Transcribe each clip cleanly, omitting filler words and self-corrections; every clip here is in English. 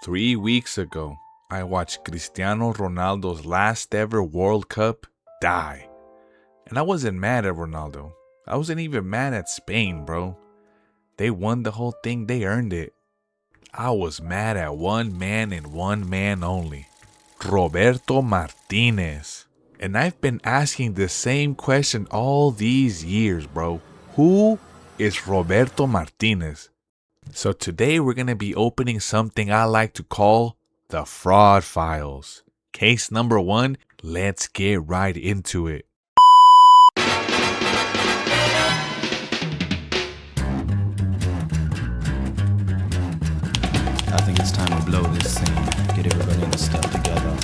3 weeks ago, I watched Cristiano Ronaldo's last ever World Cup die. And I wasn't mad at Ronaldo. I wasn't even mad at Spain, bro. They won the whole thing, they earned it. I was mad at one man and one man only. Roberto Martinez. And I've been asking the same question all these years, bro. Who is Roberto Martinez? So today we're going to be opening something I like to call the Fraud Files. Case number 1, let's get right into it. I think it's time to blow this thing, get everybody in the stuff together.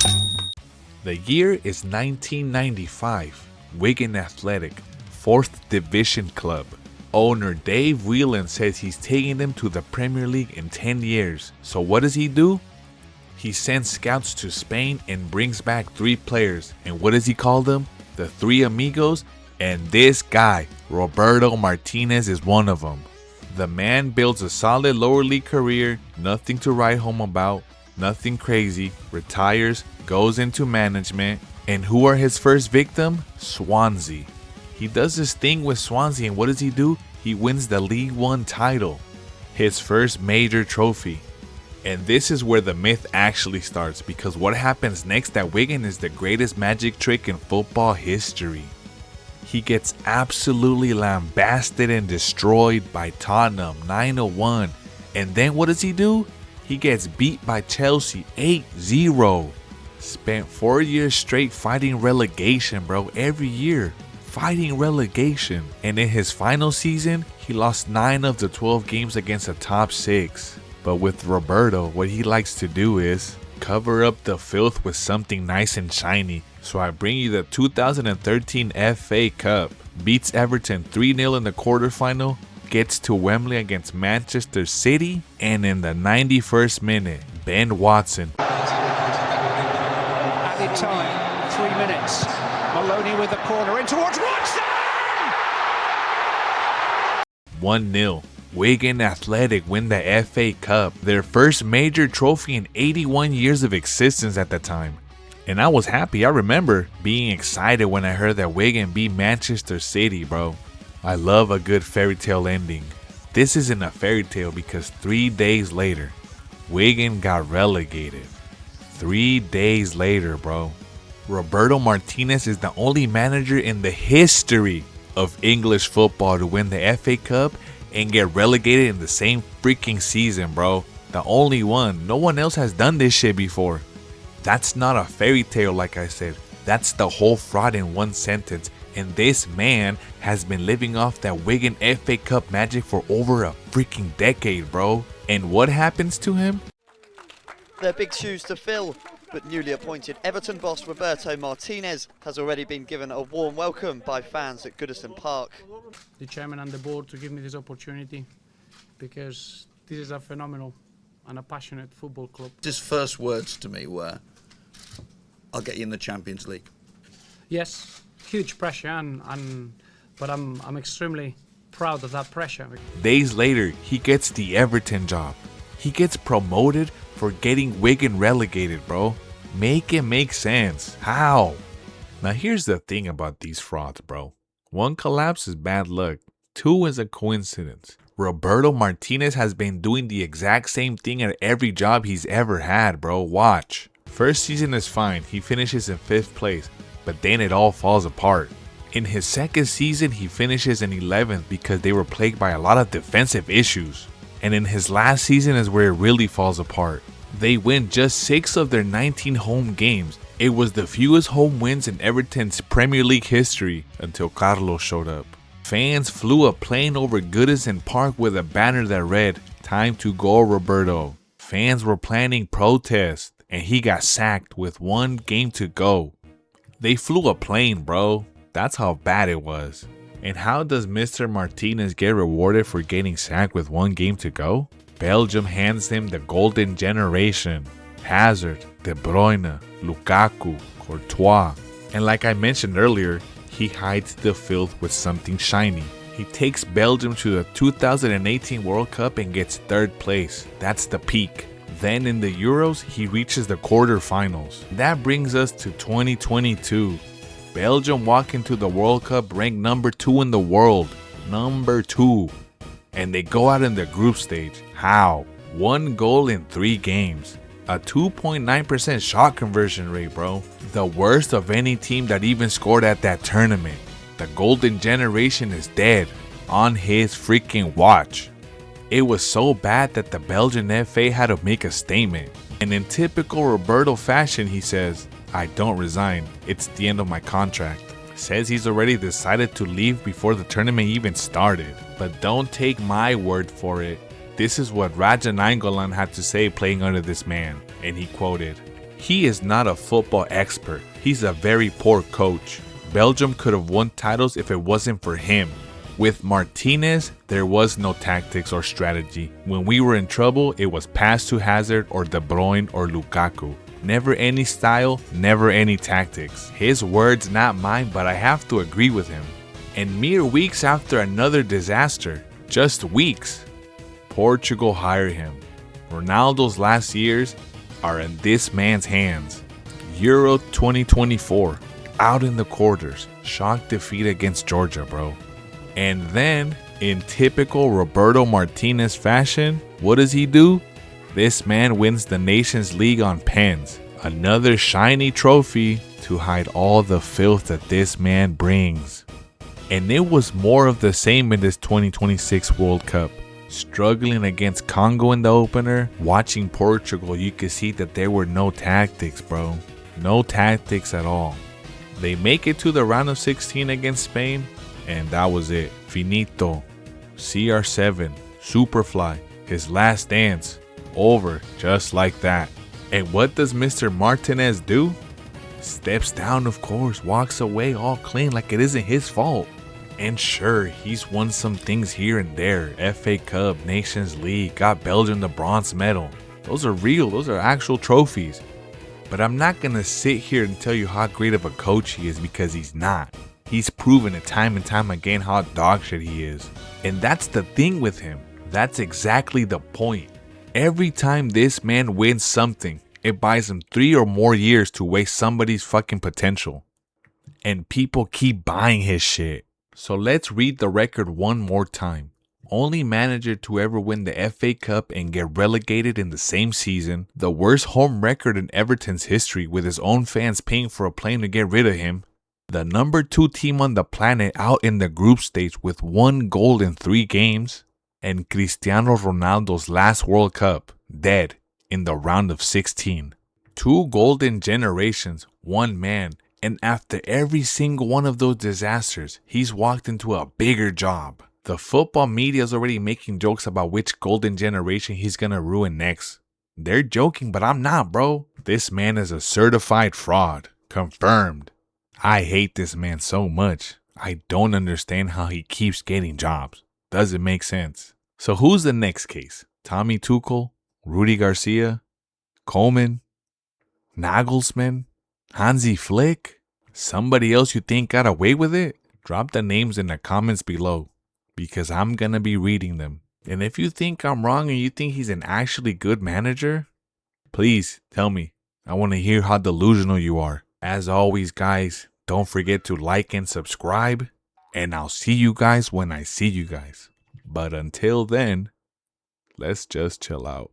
The year is 1995. Wigan Athletic, 4th Division club. Owner Dave Whelan says he's taking them to the Premier League in 10 years. So what does he do? He sends scouts to Spain and brings back 3 players. And what does he call them? The 3 amigos. And this guy, Roberto Martinez, is one of them. The man builds a solid lower league career, nothing to write home about, nothing crazy, retires, goes into management. And who are his first victim? Swansea. He does this thing with Swansea, and what does he do? He wins the League One title, his first major trophy. And this is where the myth actually starts, because what happens next at Wigan is the greatest magic trick in football history. He gets absolutely lambasted and destroyed by Tottenham 9-1. And then what does he do? He gets beat by Chelsea 8-0. Spent 4 years straight fighting relegation, bro, every year. Fighting relegation. And in his final season, he lost 9 of the 12 games against the top 6. But with Roberto, what he likes to do is cover up the filth with something nice and shiny. So I bring you the 2013 FA Cup. Beats Everton 3-0 in the quarterfinal. Gets to Wembley against Manchester City. And in the 91st minute, Ben Watson. Added time, 3 minutes. Maloney with the corner in towards Watson! 1-0. Wigan Athletic win the FA Cup, their first major trophy in 81 years of existence at the time. And I was happy. I remember being excited when I heard that Wigan beat Manchester City, bro. I love a good fairy tale ending. This isn't a fairy tale because 3 days later, Wigan got relegated. 3 days later, bro. Roberto Martinez is the only manager in the history of English football to win the FA Cup and get relegated in the same freaking season, bro. The only one. No one else has done this shit before. That's not a fairy tale, like I said. That's the whole fraud in one sentence. And this man has been living off that Wigan FA Cup magic for over a freaking decade, bro. And what happens to him? They're big shoes to fill, but newly appointed Everton boss Roberto Martinez has already been given a warm welcome by fans at Goodison Park. The chairman and the board to give me this opportunity, because this is a phenomenal and a passionate football club. His first words to me were, "I'll get you in the Champions League." Yes, huge pressure, but I'm extremely proud of that pressure. Days later, he gets the Everton job. He gets promoted for getting Wigan relegated, bro. Make it make sense. How? Now here's the thing about these frauds, bro. 1 collapse is bad luck. 2 is a coincidence. Roberto Martinez has been doing the exact same thing at every job he's ever had, bro. Watch. First season is fine. He finishes in 5th place. But then it all falls apart. In his second season, he finishes in 11th because they were plagued by a lot of defensive issues. And in his last season is where it really falls apart. They win just 6 of their 19 home games. It was the fewest home wins in Everton's Premier League history until Carlos showed up. Fans flew a plane over Goodison Park with a banner that read, "Time to go, Roberto." Fans were planning protests, and he got sacked with 1 game to go. They flew a plane, bro. That's how bad it was. And how does Mr. Martinez get rewarded for getting sacked with 1 game to go? Belgium hands him the golden generation. Hazard, De Bruyne, Lukaku, Courtois. And like I mentioned earlier, he hides the filth with something shiny. He takes Belgium to the 2018 World Cup and gets 3rd place. That's the peak. Then in the Euros, he reaches the quarterfinals. That brings us to 2022. Belgium walk into the World Cup ranked number 2 in the world. Number 2. And they go out in the group stage. How? 1 goal in 3 games. A 2.9% shot conversion rate, bro. The worst of any team that even scored at that tournament. The golden generation is dead. On his freaking watch. It was so bad that the Belgian FA had to make a statement. And in typical Roberto fashion, he says, "I don't resign. It's the end of my contract." Says he's already decided to leave before the tournament even started. But don't take my word for it. This is what Raja Nainggolan had to say playing under this man. And he quoted, "He is not a football expert. He's a very poor coach. Belgium could have won titles if it wasn't for him. With Martinez, there was no tactics or strategy. When we were in trouble, it was pass to Hazard or De Bruyne or Lukaku. Never any style, never any tactics." His words, not mine, but I have to agree with him. And mere weeks after another disaster, just weeks, Portugal hired him. Ronaldo's last years are in this man's hands. Euro 2024, out in the quarters, shock defeat against Georgia, bro. And then, in typical Roberto Martinez fashion, what does he do? This man wins the Nations League on pens. Another shiny trophy to hide all the filth that this man brings. And it was more of the same in this 2026 World Cup. Struggling against Congo in the opener, watching Portugal, you could see that there were no tactics, bro. No tactics at all. They make it to the round of 16 against Spain, and that was it. Finito. CR7. Superfly. His last dance. Over just like that. And what does Mr. Martinez do? Steps down, of course. Walks away all clean like it isn't his fault. And sure, he's won some things here and there. FA Cup, Nations League, got Belgium the bronze medal. Those are real. Those are actual trophies. But I'm not going to sit here and tell you how great of a coach he is, because he's not. He's proven it time and time again how dog shit he is. And that's the thing with him. That's exactly the point. Every time this man wins something, it buys him 3 or more years to waste somebody's fucking potential. And people keep buying his shit. So let's read the record one more time. Only manager to ever win the FA Cup and get relegated in the same season. The worst home record in Everton's history, with his own fans paying for a plane to get rid of him. The number 2 team on the planet out in the group stage with 1 goal in 3 games. And Cristiano Ronaldo's last World Cup, dead in the round of 16. 2 golden generations, 1 man. And after every single one of those disasters, he's walked into a bigger job. The football media is already making jokes about which golden generation he's gonna ruin next. They're joking, but I'm not, bro. This man is a certified fraud. Confirmed. I hate this man so much. I don't understand how he keeps getting jobs. Doesn't make sense. So who's the next case? Tommy Tuchel? Rudi Garcia? Coleman? Nagelsmann? Hansi Flick? Somebody else you think got away with it? Drop the names in the comments below, because I'm gonna be reading them. And if you think I'm wrong and you think he's an actually good manager, please tell me. I want to hear how delusional you are. As always, guys, don't forget to like and subscribe, and I'll see you guys when I see you guys. But until then, let's just chill out.